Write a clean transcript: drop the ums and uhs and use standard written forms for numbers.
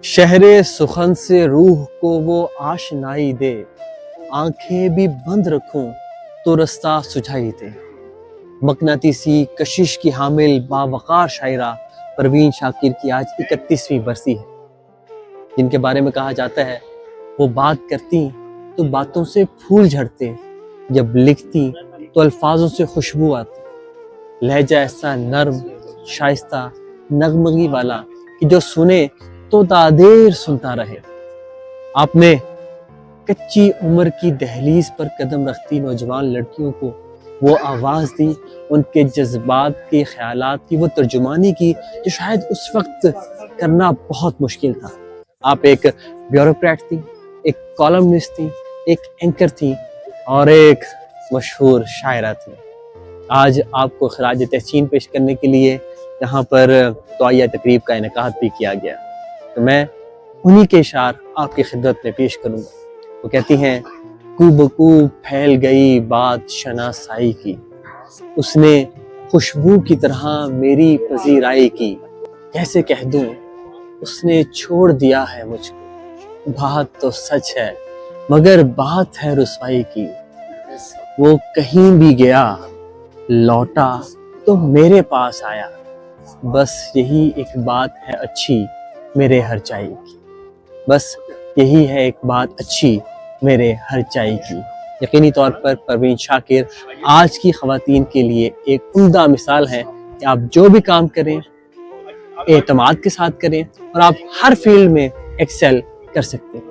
شہر سخن سے روح کو وہ آشنائی دے، آنکھیں بھی بند رکھوں تو رستہ سجھائی دے۔ مقناطیسی کشش کی حامل باوقار شاعرہ پروین شاکر کی آج 31ویں برسی ہے، جن کے بارے میں کہا جاتا ہے وہ بات کرتی تو باتوں سے پھول جھڑتے، جب لکھتی تو الفاظوں سے خوشبو آتی۔ لہجہ ایسا نرم، شائستہ، نغمگی والا کہ جو سنے تو دادیر سنتا رہے۔ آپ نے کچی عمر کی دہلیز پر قدم رکھتی نوجوان لڑکیوں کو وہ آواز دی، ان کے جذبات کی، خیالات کی وہ ترجمانی کی جو شاید اس وقت کرنا بہت مشکل تھا۔ آپ ایک بیوروکریٹ تھی، ایک کالمنسٹ تھی، ایک اینکر تھی اور ایک مشہور شاعرہ تھی۔ آج آپ کو خراج تحسین پیش کرنے کے لیے یہاں پر دعائیہ تقریب کا انعقاد بھی کیا گیا، تو میں انہی کے اشعار آپ کی خدمت میں پیش کروں گا۔ وہ کہتی ہیں، کو بکو پھیل گئی بات شناسائی کی، اس نے خوشبو کی طرح میری پذیرائی کی، کیسے کہہ دوں اس نے چھوڑ دیا ہے مجھ کو، بات تو سچ ہے مگر بات ہے رسوائی کی، وہ کہیں بھی گیا لوٹا تو میرے پاس آیا، بس یہی ایک بات ہے اچھی میرے ہر چائی کی، بس یہی ہے ایک بات اچھی میرے ہر چائی کی۔ یقینی طور پر پروین شاکر آج کی خواتین کے لیے ایک عمدہ مثال ہے کہ آپ جو بھی کام کریں اعتماد کے ساتھ کریں اور آپ ہر فیلڈ میں ایکسل کر سکتے ہیں۔